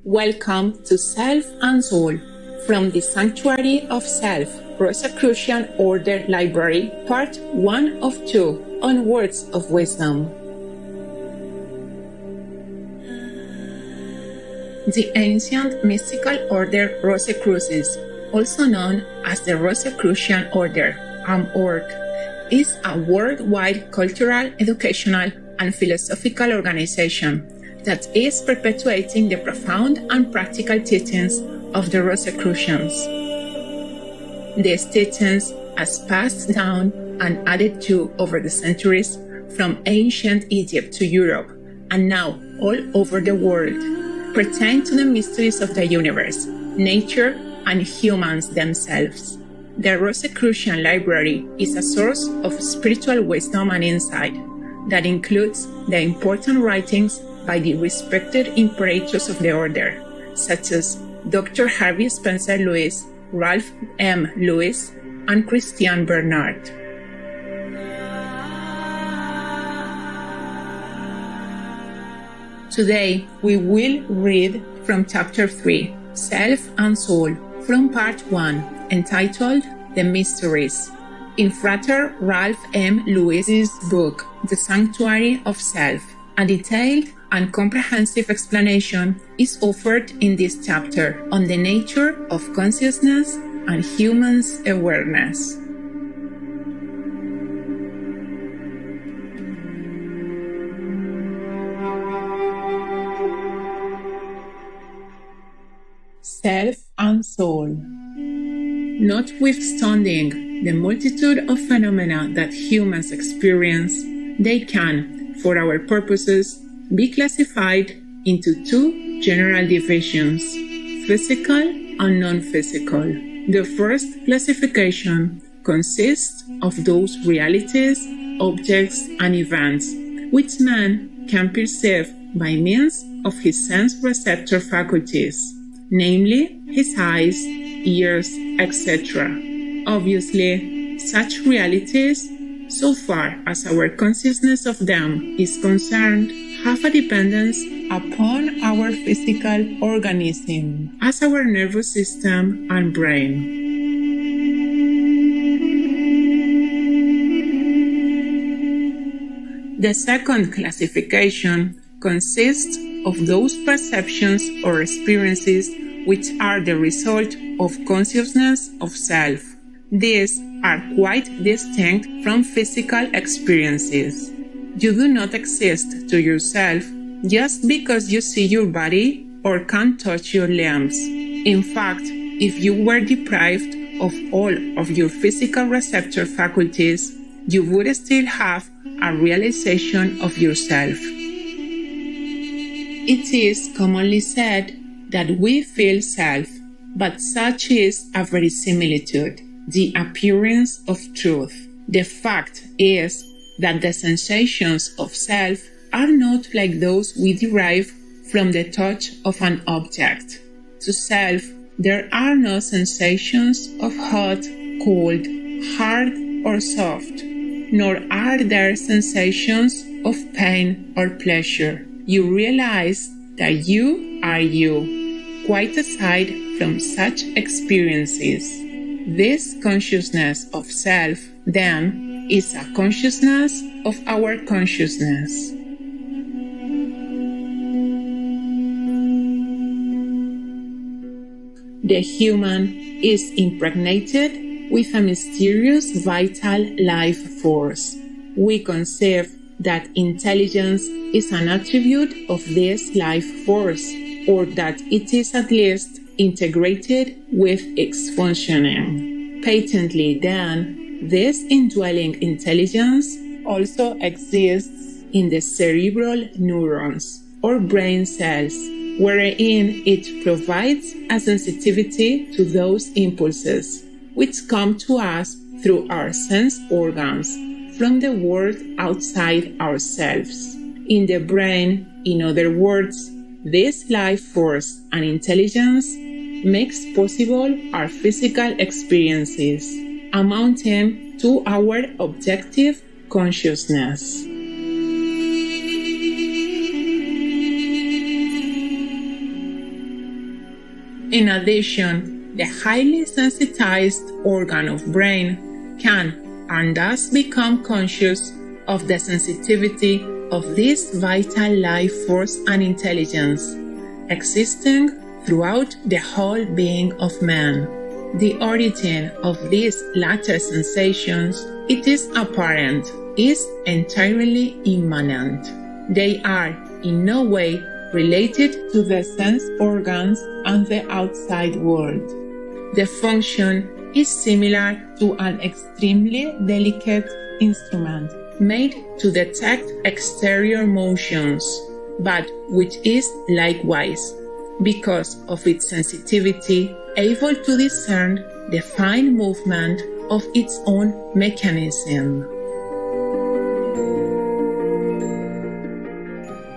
Welcome to Self and Soul from the Sanctuary of Self, Rosicrucian Order Library, Part 1 of 2 on Words of Wisdom. The ancient mystical order Rosicrucis, also known as the Rosicrucian Order, (ORC), is a worldwide cultural, educational, and philosophical organization that is perpetuating the profound and practical teachings of the Rosicrucians. These teachings, as passed down and added to over the centuries from ancient Egypt to Europe, and now all over the world, pertain to the mysteries of the universe, nature, and humans themselves. The Rosicrucian Library is a source of spiritual wisdom and insight that includes the important writings by the respected imperators of the order, such as Dr. Harvey Spencer Lewis, Ralph M. Lewis, and Christian Bernard. Today, we will read from Chapter 3, Self and Soul, from Part 1, entitled The Mysteries, in Frater Ralph M. Lewis's book, The Sanctuary of Self. A detailed and comprehensive explanation is offered in this chapter on the nature of consciousness and humans' awareness. Self and Soul. Notwithstanding the multitude of phenomena that humans experience, they can, for our purposes, be classified into two general divisions, physical and non-physical. The first classification consists of those realities, objects, and events which man can perceive by means of his sense receptor faculties, namely his eyes, ears, etc. Obviously, such realities, so far as our consciousness of them is concerned, have a dependence upon our physical organism, as our nervous system and brain. The second classification consists of those perceptions or experiences which are the result of consciousness of self. These are quite distinct from physical experiences. You do not exist to yourself just because you see your body or can touch your limbs. In fact, if you were deprived of all of your physical receptor faculties, you would still have a realization of yourself. It is commonly said that we feel self, but such is a verisimilitude, the appearance of truth. The fact is that the sensations of self are not like those we derive from the touch of an object. To self, there are no sensations of hot, cold, hard, or soft, nor are there sensations of pain or pleasure. You realize that you are you, quite aside from such experiences. This consciousness of self, then, is a consciousness of our consciousness. The human is impregnated with a mysterious vital life force. We conceive that intelligence is an attribute of this life force, or that it is at least integrated with its functioning. Patently, then, this indwelling intelligence also exists in the cerebral neurons, or brain cells, wherein it provides a sensitivity to those impulses, which come to us through our sense organs from the world outside ourselves. In the brain, in other words, this life force and intelligence makes possible our physical experiences, amounting to our objective consciousness. In addition, the highly sensitized organ of brain can and does become conscious of the sensitivity of this vital life force and intelligence, existing throughout the whole being of man. The origin of these latter sensations, it is apparent, is entirely immanent. They are in no way related to the sense organs and the outside world. The function is similar to an extremely delicate instrument made to detect exterior motions, but which is likewise, because of its sensitivity, able to discern the fine movement of its own mechanism.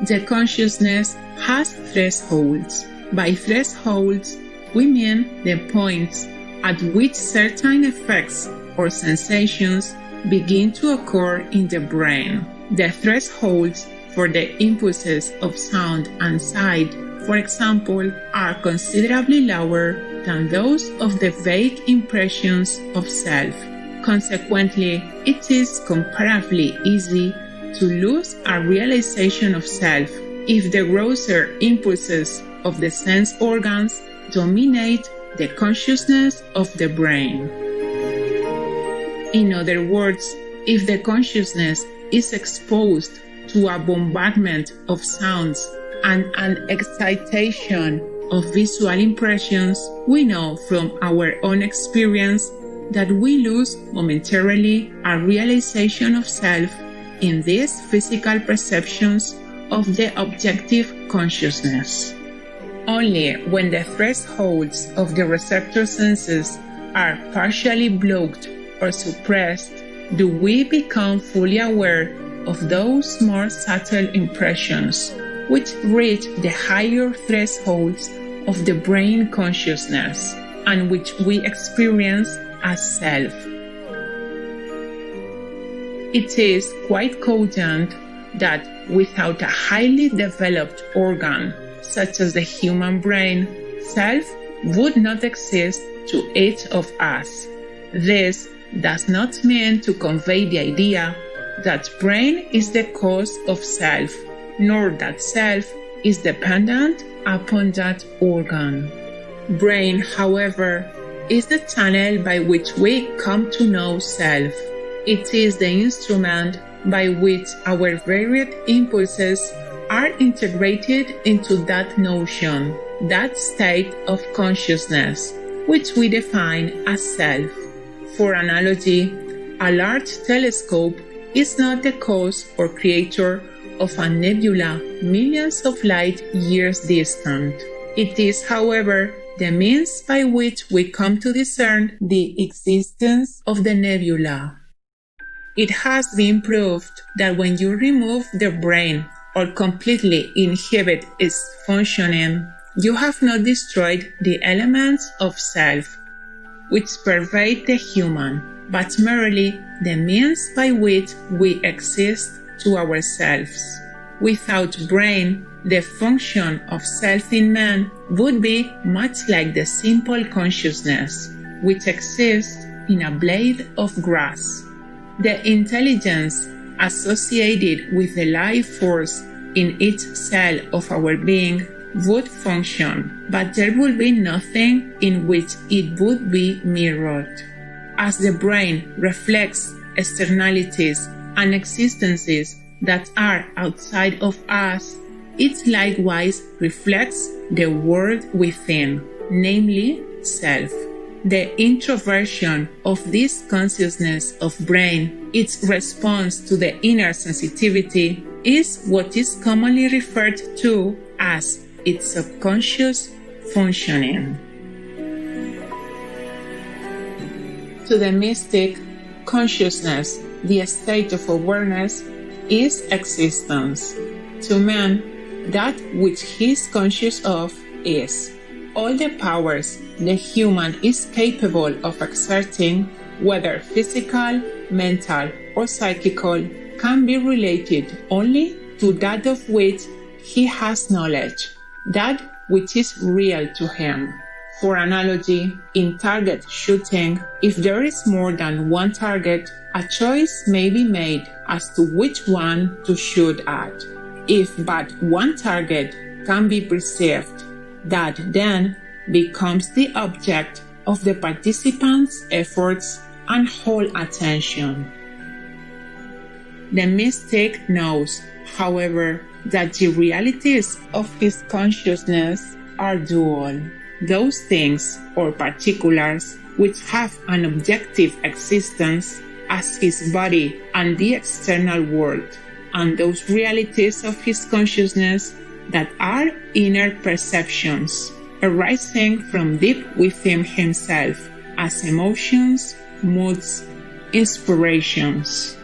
The consciousness has thresholds. By thresholds, we mean the points at which certain effects or sensations begin to occur in the brain. The thresholds for the impulses of sound and sight, for example, are considerably lower than those of the vague impressions of self. Consequently, it is comparatively easy to lose a realization of self if the grosser impulses of the sense organs dominate the consciousness of the brain. In other words, if the consciousness is exposed to a bombardment of sounds and an excitation of visual impressions, we know from our own experience that we lose momentarily a realization of self in these physical perceptions of the objective consciousness. Only when the thresholds of the receptor senses are partially blocked or suppressed do we become fully aware of those more subtle impressions, which reach the higher thresholds of the brain consciousness and which we experience as self. It is quite cogent that without a highly developed organ, such as the human brain, self would not exist to each of us. This does not mean to convey the idea that brain is the cause of self, nor that self is dependent upon that organ. Brain, however, is the channel by which we come to know self. It is the instrument by which our varied impulses are integrated into that notion, that state of consciousness, which we define as self. For analogy, a large telescope is not the cause or creator of a nebula millions of light years distant. It is, however, the means by which we come to discern the existence of the nebula. It has been proved that when you remove the brain or completely inhibit its functioning, you have not destroyed the elements of self, which pervade the human, but merely the means by which we exist to ourselves. Without brain, the function of self in man would be much like the simple consciousness, which exists in a blade of grass. The intelligence associated with the life force in each cell of our being would function, but there would be nothing in which it would be mirrored. As the brain reflects externalities and existences that are outside of us, it likewise reflects the world within, namely self. The introversion of this consciousness of brain, its response to the inner sensitivity, is what is commonly referred to as its subconscious functioning. To the mystic, consciousness, the state of awareness, is existence. To man, that which he is conscious of is. All the powers the human is capable of exerting, whether physical, mental, or psychical, can be related only to that of which he has knowledge, that which is real to him. For analogy, in target shooting, if there is more than one target, a choice may be made as to which one to shoot at. If but one target can be perceived, that then becomes the object of the participants' efforts and whole attention. The mystic knows, however, that the realities of his consciousness are dual. Those things or particulars which have an objective existence as his body and the external world, and those realities of his consciousness that are inner perceptions arising from deep within himself as emotions, moods, inspirations.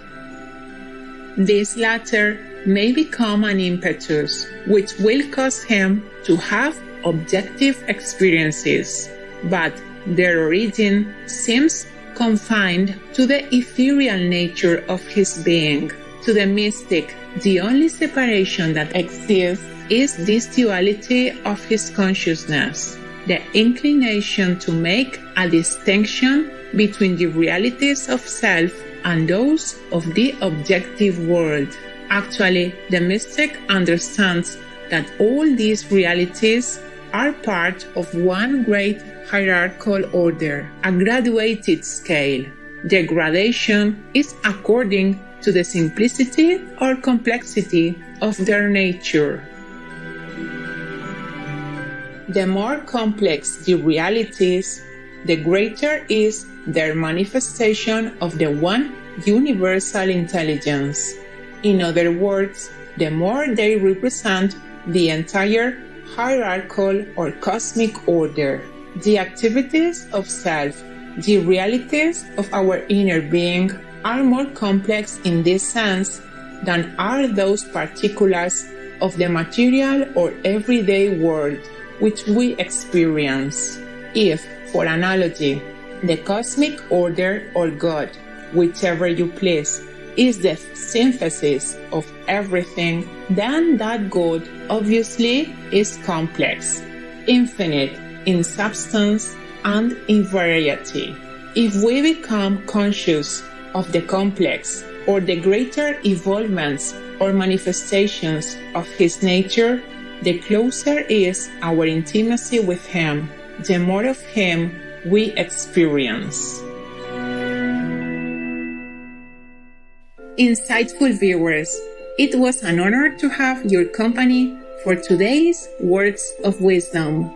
This latter may become an impetus which will cause him to have objective experiences, but their origin seems confined to the ethereal nature of his being. To the mystic, the only separation that exists is this duality of his consciousness, the inclination to make a distinction between the realities of self and those of the objective world. Actually, the mystic understands that all these realities are part of one great hierarchical order, a graduated scale. The gradation is according to the simplicity or complexity of their nature. The more complex the realities, the greater is their manifestation of the one universal intelligence. In other words, the more they represent the entire hierarchical or cosmic order. The activities of self, the realities of our inner being, are more complex in this sense than are those particulars of the material or everyday world which we experience. If, for analogy, the cosmic order or God, whichever you please, is the synthesis of everything, then that God obviously is complex, infinite in substance and in variety. If we become conscious of the complex or the greater evolvements or manifestations of his nature, the closer is our intimacy with him, the more of him we experience. Insightful viewers, it was an honor to have your company for today's Words of Wisdom.